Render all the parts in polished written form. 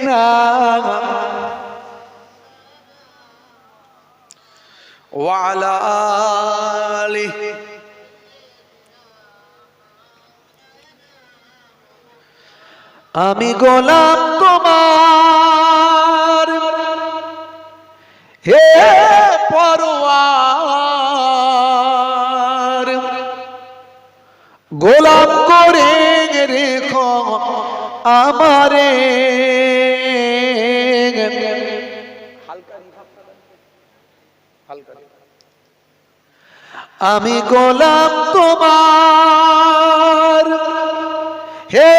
সাইয়্যিদিনা ওয়া আলা আলিহি। আমি গোলাম তোমার হে পরওয়ার, গোলাম করে রেখো আমারে। আমি গোলাম তোমার হে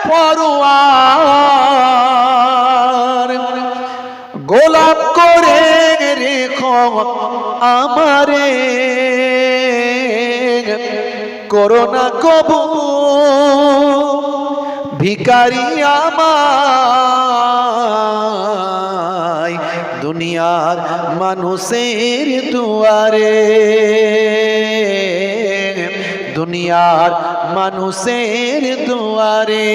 পরওয়ার, গোলাম করে রেখো আমারে। করোনা কবু ভিখারি আমায় দুনিয়ার মানুষের দুয়ারে, দুনিয়ার মানুষের দুয়ারে।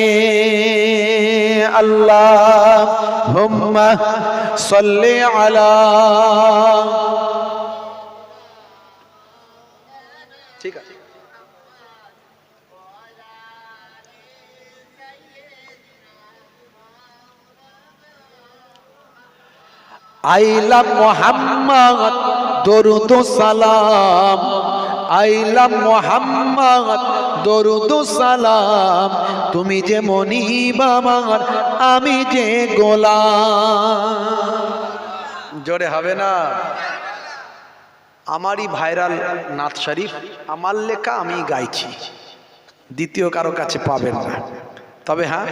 আল্লাহুম্মা সাল্লি আলা। ঠিক আছে, আইলা মুহাম্মদ দরুদ সালাম, আইলা মুহাম্মদ দরুদ সালাম। তুমি যে মনিব আমার, আমি যে গোলাম। জোরে হবে না? আমারই ভাইরাল নাথ শরীফ, আমার লেখা আমি গাইছি, দ্বিতীয় কারো কাছে পাবেন না। তবে হ্যাঁ,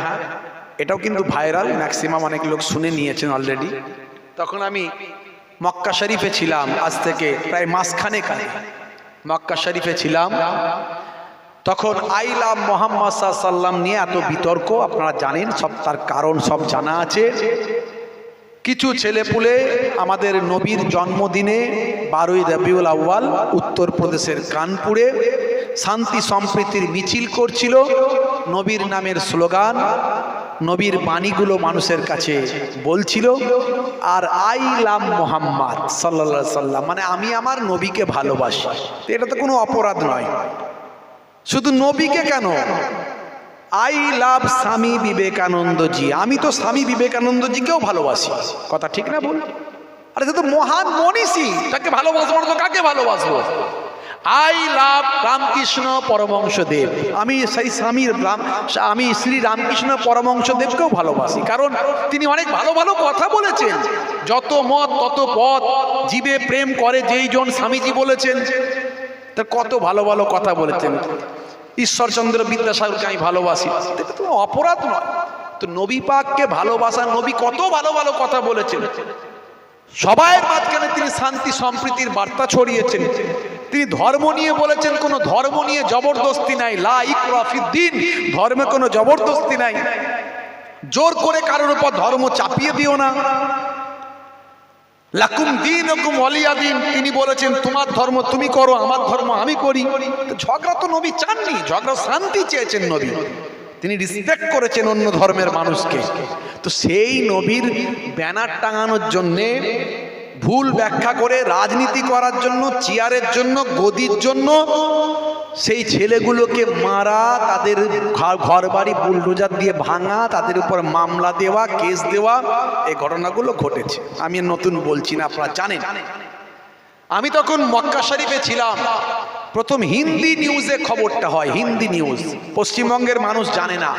এটাও কিন্তু ভাইরাল, ম্যাক্সিমাম অনেক লোক শুনে নিয়েছেন অলরেডি। তখন আমি মক্কা শরীফে ছিলাম, আজ থেকে প্রায় মাসখানেক আগে মক্কা শরীফে ছিলাম। তখন আই লাভ মোহাম্মদ সাল্লাম নিয়ে এত বিতর্ক, আপনারা জানেন, সব তার কারণ সব জানা আছে। কিছু ছেলেপুলে আমাদের নবীর জন্মদিনে 12ই রবিউল আউয়াল উত্তরপ্রদেশের কানপুরে শান্তি সম্প্রীতির মিছিল করছিল, নবীর নামের স্লোগান, নবীর বাণীগুলো মানুষের কাছে বলছিল। আর আই লাভ মোহাম্মদ সাল্লাল্লাহু আলাইহি সাল্লাম মানে আমি আমার নবীকে ভালোবাসি। এটা তো কোনো অপরাধ নয়। শুধু নবীকে কেন, আই লাভ স্বামী বিবেকানন্দজি, আমি তো স্বামী বিবেকানন্দজিকেও ভালোবাসি। কথা ঠিক না বল? আরে সে তো মহান মনীষী, তাকে ভালোবাসবো না তো কাকে ভালোবাসবো? আই লাভ রামকৃষ্ণ পরমহংসদেব, আমি সেই স্বামীর আমি শ্রী রামকৃষ্ণ পরমহংসদেবকেও ভালোবাসি, কারণ তিনি অনেক ভালো ভালো কথা বলেছেন। যত মত তত পথ, জীবে প্রেম করে যেই জন, স্বামীজি বলেছেন। তা কত ভালো ভালো কথা বলেছেন। ঈশ্বরচন্দ্র বিদ্যাসাগরকে আমি ভালোবাসি, এটা তো অপরাধ নয়। তো নবী পাককে ভালোবাসা, নবী কত ভালো ভালো কথা বলেছেন, সবাই মাঝখানে তিনি শান্তি সম্প্রীতির বার্তা ছড়িয়েছেন। তিনি ধর্ম নিয়ে বলেছেন, কোনো ধর্ম নিয়ে জবরদস্তি নাই, লা ইকরাহা ফিদ্দীন, ধর্মে কোনো জবরদস্তি নাই, জোর করে কারোর উপর ধর্ম চাপিয়ে দিও না। লাকুম দীনুকুম ওয়ালিয়া দীন, তিনি বলেছেন তোমার ধর্ম তুমি করো, আমার ধর্ম আমি করি। ঝগড়া তো নবী চাননি, ঝগড়া শান্তি চেয়েছেন নবী। তিনি রিসপেক্ট করেছেন অন্য ধর্মের মানুষকে। তো সেই নবীর ব্যানার টাঙানোর জন্যে, ভুল ব্যাখ্যা করে রাজনীতি করার জন্য, চেয়ারের জন্য, গদির জন্য সেই ছেলেগুলোকে মারা, তাদের ঘর বাড়ি বুলডোজার দিয়ে ভাঙা, তাদের উপর মামলা দেওয়া, কেস দেওয়া, এই ঘটনাগুলো ঘটেছে। আমি নতুন বলছি না, আপনারা জানেন। আমি তখন মক্কা শরীফে ছিলাম, প্রথম হিন্দি নিউজে খবরটা হয়, হিন্দি নিউজ, পশ্চিমবঙ্গের মানুষ জানে না।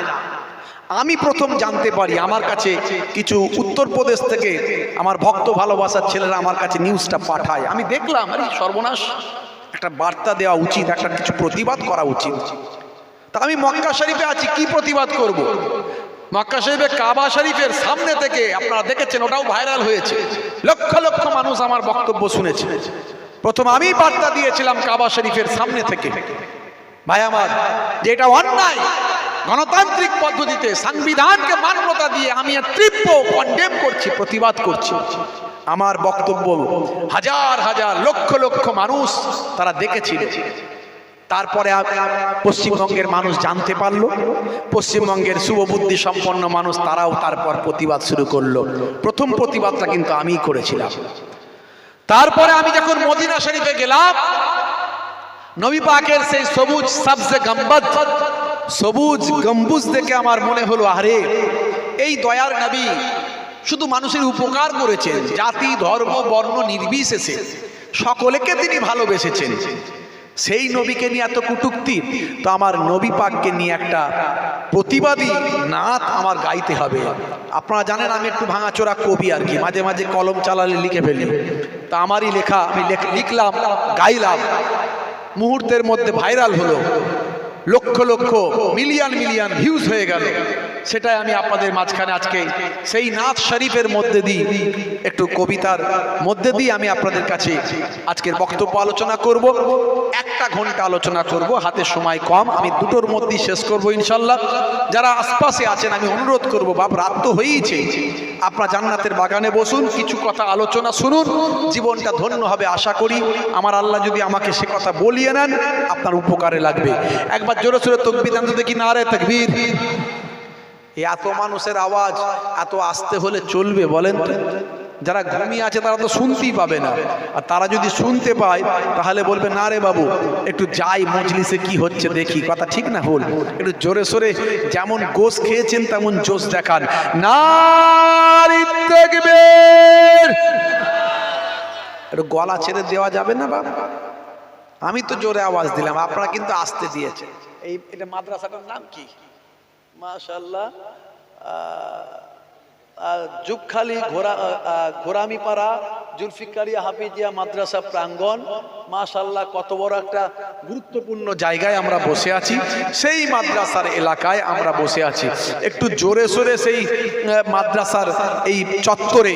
আমি প্রথম জানতে পারি, আমার কাছে কিছু উত্তরপ্রদেশ থেকে আমার ভক্ত ভালোবাসার ছেলেরা আমার কাছে নিউজটা পাঠায়। আমি দেখলাম, আরে সর্বনাশ, একটা বার্তা দেওয়া উচিত, একটা কিছু প্রতিবাদ করা উচিত। তা আমি মক্কা শরীফে আছি, কি প্রতিবাদ করব? মক্কা শরীফে কাবা শরীফের সামনে থেকে, আপনারা দেখেছেন, ওটাও ভাইরাল হয়েছে, লক্ষ লক্ষ মানুষ আমার বক্তব্য শুনেছে। প্রথম আমি বার্তা দিয়েছিলাম কাবা শরীফের সামনে থেকে, ভাই আমার, যে এটা অন্যায়, গণতান্ত্রিক পদ্ধতিতে সংবিধানকে মান্যতা দিয়ে আমি তীব্র কন্ডেম করছি, প্রতিবাদ করছি। আমার বক্তব্য হাজার হাজার লক্ষ লক্ষ মানুষ তারা দেখেছিল। তারপরে পশ্চিমবঙ্গের মানুষ জানতে পারলো, পশ্চিমবঙ্গের শুভবুদ্ধি সম্পন্ন মানুষ তারাও তারপর প্রতিবাদ শুরু করলো। প্রথম প্রতিবাদটা কিন্তু আমিই করেছিলাম। তারপরে আমি যখন মদিনা শরীফে গেলাম, নবী পাকের সেই সবুজ সবজে গম্বুজ, সবুজ গম্বুজ দেখে আমার মনে হলো, আরে এই দয়ার নবী শুধু মানুষের উপকার করেছেন, জাতি ধর্ম বর্ণ নির্বিশেষে সকলকে তিনি ভালোবেসেছেন। সেই নবীকে নিয়ে এত কটূক্তি, তো আমার নবী পাককে নিয়ে একটা প্রতিবাদী নাত আমার গাইতে হবে। আপনারা জানেন আমি একটু ভাঙাচোরা কবি আর কি, মাঝে মাঝে কলম চালালে লিখে ফেলি। তা আমারই লেখা আমি লিখলাম, গাইলাম, মুহূর্তের মধ্যে ভাইরাল হলো, lakh lakh million million views হয়ে গেল। সেটাই আমি আপনাদের মাঝখানে আজকে সেই নাথ শরীফের মধ্যে দিয়ে, একটু কবিতার মধ্যে দিয়ে আমি আপনাদের কাছে আজকের বক্তব্য আলোচনা করব। 1 ঘন্টা আলোচনা করব, হাতে সময় কম, আমি 2টোর মধ্যেই শেষ করব ইনশাল্লাহ। যারা আশপাশে আছেন আমি অনুরোধ করব, বাপ রাত তো হয়েইছে, আপনারা জান্নাতের বাগানে বসুন, কিছু কথা আলোচনা শুনুন, জীবনটা ধন্য হবে আশা করি। আমার আল্লাহ যদি আমাকে সে কথা বলিয়ে নেন, আপনার উপকারে লাগবে। একবার জোরে সোরে তাকবীর দেন তো দেখি, নারে তাকবীর। এত মানুষের আওয়াজ এত আসতে হলে চলবে বলেন তো? যারা ঘুমিয়ে আছে তারা তো শুনতেই পাবে না, আর তারা যদি শুনতে পায় তাহলে বলবে, না রে বাবু একটু যাই মজলিসে কি হচ্ছে দেখি। কথা ঠিক না ভুল? একটু জোরে সোরে, যেমন গোশ খেয়েছেন তেমন জোশ দেখান। নারে তাকবীর। একটু গলা ছেড়ে দেওয়া যাবে না বাবা? আমি তো জোরে আওয়াজ দিলাম, আপনারা কিন্তু আসতে দিয়েছেন। এটা মাদ্রাসাটার নাম কি? মাশাআল্লাহ, জুবখালি ঘোরামিপাড়া জুলফিকারিয়া হাফিজিয়া মাদ্রাসা প্রাঙ্গণ। মাশাআল্লাহ, কত বড় একটা গুরুত্বপূর্ণ জায়গায় আমরা বসে আছি, সেই মাদ্রাসার এলাকায় আমরা বসে আছি। একটু জোরে সোরে সেই মাদ্রাসার এই চত্বরে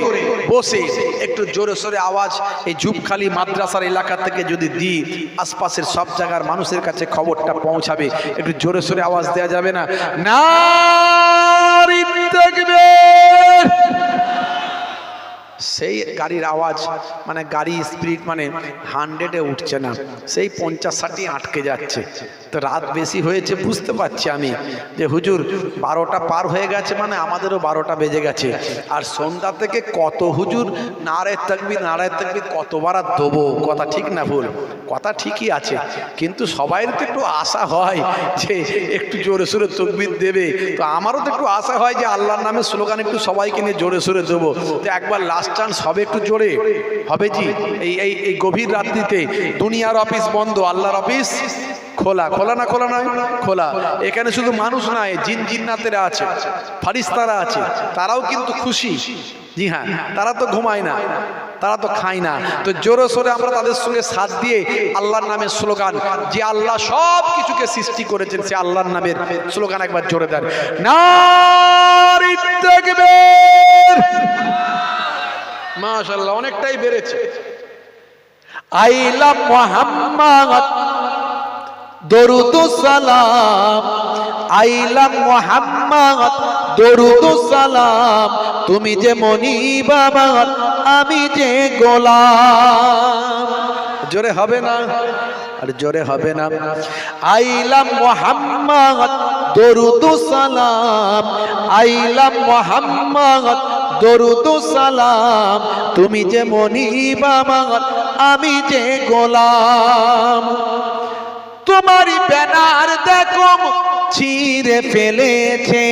বসে একটু জোরে সোরে আওয়াজ এই জুবখালি মাদ্রাসার এলাকা থেকে যদি দিই, আশপাশের সব জায়গার মানুষের কাছে খবরটা পৌঁছাবে। একটু জোরে সোরে আওয়াজ দেওয়া যাবে না? নারে তাকবীর। সেই গাড়ির আওয়াজ, মানে গাড়ি স্পিড মানে 100-এ উঠছে না, সেই 50-60 আটকে যাচ্ছে। তো রাত বেশি হয়েছে বুঝতে পারছি আমি, যে হুজুর 12টা পার হয়ে গেছে, মানে আমাদেরও 12টা বেজে গেছে। আর সন্ধ্যা থেকে কত হুজুর নারে তাকবীর নারে তাকবীর কতবার আর দেবো? কথা ঠিক না ভুল? কথা ঠিকই আছে, কিন্তু সবাই তো একটু আশা হয় যে একটু জোরে সোরে তাকবীর দেবে। তো আমারও তো একটু আশা হয় যে আল্লাহর নামে স্লোগান একটু সবাইকে নিয়ে জোরে সোরে দেবো। তো একবার লাস্ট চান্স হবে, একটু জোরে হবে জি। এই গভীর রাত্রিতে দুনিয়ার অফিস বন্ধ, আল্লাহর অফিস খোলা। খোলা না খোলা নয়? খোলা। এখানে শুধু মানুষ নয়, জিন জিন্নাতেরা আছে, ফারিস্তারা আছে, তারাও কিন্তু খুশি। জি হ্যাঁ, তারা তো ঘুমায় না, তারা তো খায় না। তো জোরে সোরে আমরা তাদের সঙ্গে সাথ দিয়ে আল্লাহর নামের স্লোগান, যে আল্লাহ সব কিছুকে সৃষ্টি করেছেন, সে আল্লাহর নামের স্লোগান একবার জোরে দেন, নারে তাকবীর। মাশাআল্লাহ, অনেকটাই বেড়েছে। আইলা মুহাম্মদ দরুদ সালাম, আইলা মুহাম্মদ দরুদ সালাম, তুমি যে মনিব আমার, আমি যে গোলাম। জোরে হবে না? আর জোরে হবে না? আইলা মুহাম্মদ দরুদ সালাম, আইলা মুহাম্মদ দরুদ সালাম, তুমি যে মনিব আমার, আমি যে গোলাম। তোমারই ব্যানার দেখো ছিঁড়ে ফেলেছে,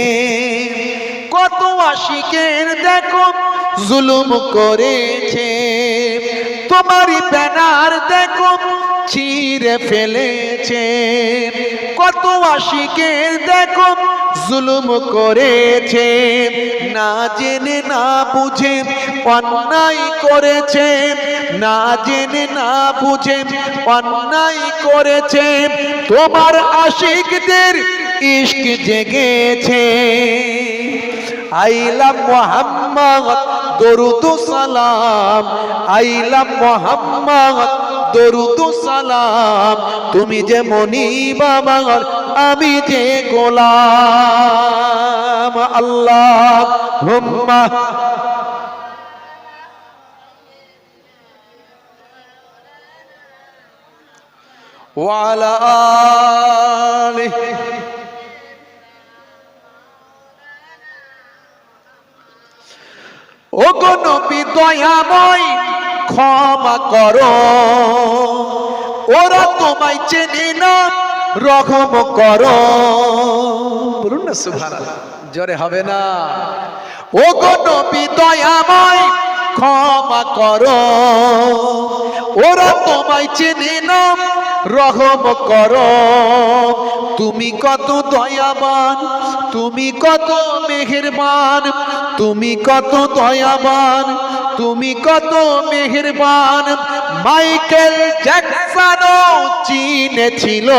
কত আশিকের দেখো জুলুম করেছে। তোমারই ব্যানার দেখো ছিঁড়ে ফেলেছে, কত আশিকের দেখো জুলুম করেছে। না জেনে না বুঝে অন্যায় করেছে, না জেনে না বুঝে অন্যায় করেছে। তোমার আশিকদের ইশক জেগেছে। আইলা মুহাম্মদ দরুদ সালাম, আইলা মুহাম্মদ দরুদ সালাম, তুমি যে মনিব আমার, আমি যে গোলাম। আল্লাহুম্মা وعلى آله ওগো নবী দয়াময় ক্ষমা করো, ওরা তোমায় চেনে না, রহম করো। বলুন না সুবহানাল্লাহ, জোরে হবে না? ওগো নবী দয়াময় ক্ষমা করো, ওরা তোমায় চেনে না, রহম করো। তুমি কত দয়াবান, তুমি কত মেহেরবান, তুমি কত দয়াবান, তুমি কত মেহেরবান। মাইকেল জ্যাকসনও চিনেছিল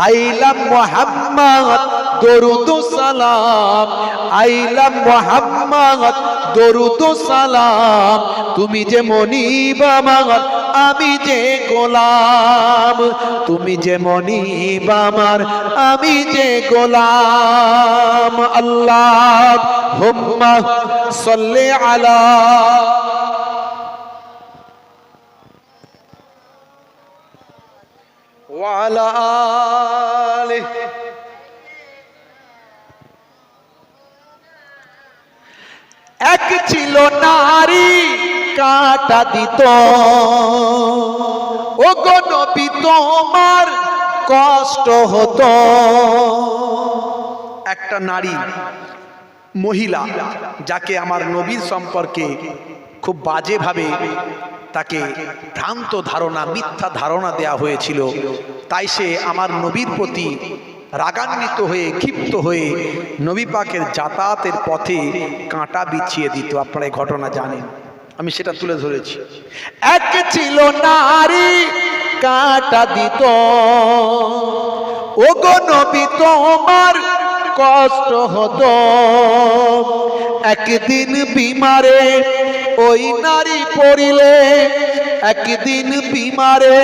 আইলাম মুহাম্মদ দরুদ সালাম, আইলাম মুহাম্মদ দরুদ সালাম। তুমি যে মনিব আমার, আমি যে গোলাম, তুমি যে মনিব আমার, আমি যে গোলাম। আল্লাহুম্মা সাল্লি আলা ওয়ালা আলিহি। এক ছিল নারী কাটা দিত, ওগো নবী তোমার কষ্ট হতো। একটা নারী, মহিলা, যাকে আমার নবীর সম্পর্কে খুব বাজেভাবে তাকে ভ্রান্ত ধারণা, মিথ্যা ধারণা দেয়া হয়েছিল। তাই সে আমার নবীর প্রতি রাগান্বিত হয়ে, ক্ষিপ্ত হয়ে নবী পাকের যাতায়াতের পথে কাঁটা বিছিয়ে দিত। আপনারা এই ঘটনা জানেন, আমি সেটা তুলে ধরেছি। এক ছিল নারী কাঁটা দিত, ওগো নবী তোমার কষ্ট হতো। একদিন বিমারে ওই নারী পড়িলে, একদিন বিমারে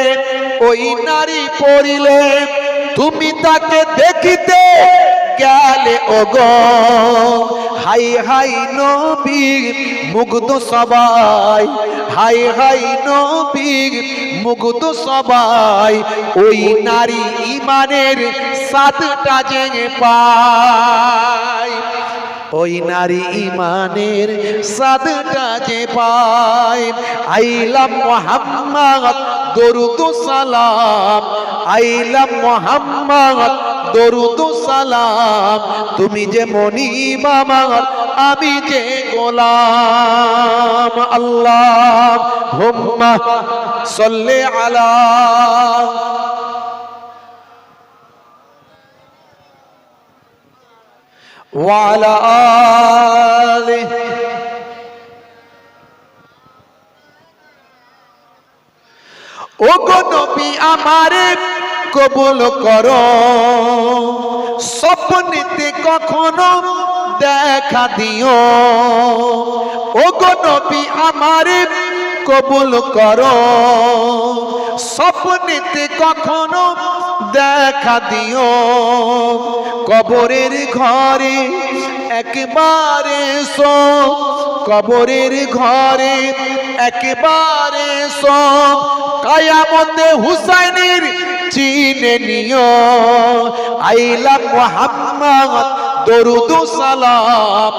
ওই নারী পড়িলে, তুমি তাকে দেখিতে গেলে ওগো। হাই হাই নবী মুগ্ধ সবাই, হাই হাই নবী মুগ্ধ সবাই। ওই নারী ইমানের সাতটা জেগে পায়, ওই নারী ইমানের সাদটা যে পায়। আইলাম মুহাম্মদ দরুদ সালাম, আইলাম মুহাম্মদ দরুদ সালাম। তুমি যে মনিব আমার, আমি যে গোলাম। আল্লাহুম্মা সাল্লি আলা ওয়ালা আলিহি। ওগো নবী আমারে কবুল করো, স্বপ্নেতে কখনো দেখা দিও। ওগো নবী আমারে কবুল করো, স্বপ্নেতে কখনো দেখা দিও। কবরের ঘরে একবারে এসো, কবরের ঘরে একবারে এসো। কিয়ামতে হুসাইনের চিনে নিও। আইলাম মুহাম্মদ দরুদ সালাম,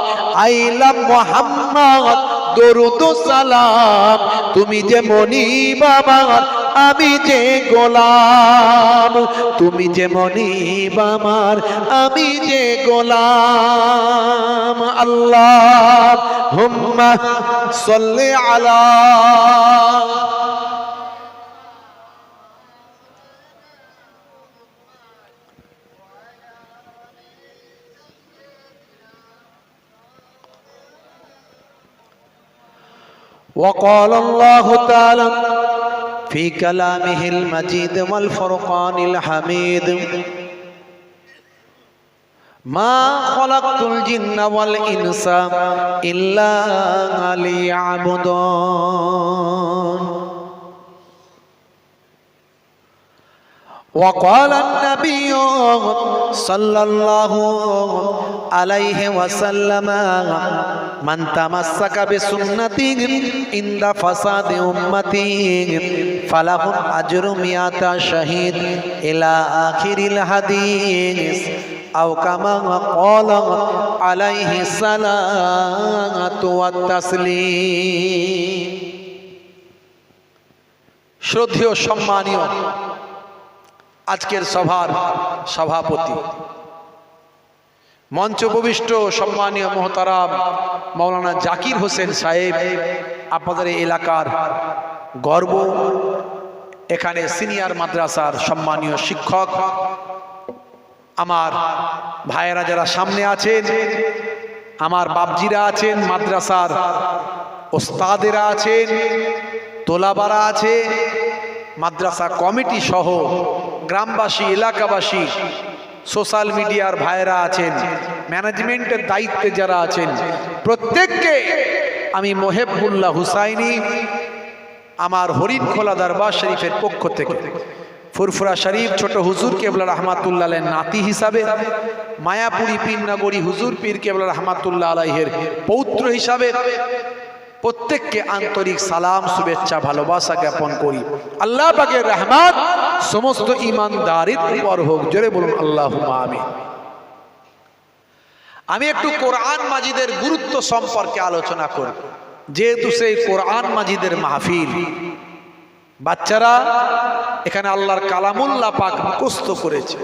আইলাম মুহাম্মদ দরুদ সালাম। তুমি যে মনিব আমার, আমি যে গোলাম, তুমি যে মনিব আমার, আমি যে গোলাম। আল্লাহুম্মা সাল্লি আলা وقال الله تعالى في كلامه المجيد والفرقان الحميد ما خلقت الجن والإنس إلا ليعبدون وقال النبي صلى الله عليه وسلم من تمسك بسنتي عند فساد أمتي فله أجر 100 شهيد إلى آخر الحديث أو كما قال عليه الصلاة والتسليم শ্রদ্ধেয় সম্মানীয় আজকের সভার সভাপতি মঞ্চ উপবিষ্ট সম্মানীয় মোহতারাম মাওলানা জাকির হোসেন সাহেব, আপনাদের এই এলাকার গর্ব, এখানে সিনিয়র মাদ্রাসার সম্মানীয় শিক্ষক, আমার ভাইয়েরা যারা সামনে আছেন, আমার বাপজিরা আছেন, মাদ্রাসার ওস্তাদেরা আছেন, তোলাবারা আছে, মাদ্রাসা কমিটি সহ গ্রামবাসী, এলাকাবাসী, সোশ্যাল মিডিয়ার ভাইয়েরা আছেন, ম্যানেজমেন্টের দায়িত্বে যারা আছেন, প্রত্যেককে আমি মোহেবুল্লাহ হুসাইনি আমার হরিণখোলা দরবার শরীফের পক্ষ থেকে, ফুরফুরা শরীফ ছোট হুজুর কেবলা রহমাতুল্লাহ আলাইহির নাতি হিসাবে, মায়াপুরী পীরনগরী হুজুর পীর কেবলা রহমাতুল্লাহ আলাইহির পৌত্র হিসাবে প্রত্যেককে আন্তরিক সালাম, শুভেচ্ছা, ভালোবাসা জ্ঞাপন করি। আল্লাহ পাকের রহমত সমস্ত ঈমানদারির উপর হোক, জোরে বলুন আল্লাহুম্মা আমিন। আমি একটু কোরআন মাজিদের গুরুত্ব সম্পর্কে আলোচনা করব, যেহেতু সেই কোরআন মাজিদের মাহফিল। বাচ্চারা এখানে আল্লাহর কালামুল্লাহ পাক মুখস্থ করেছে।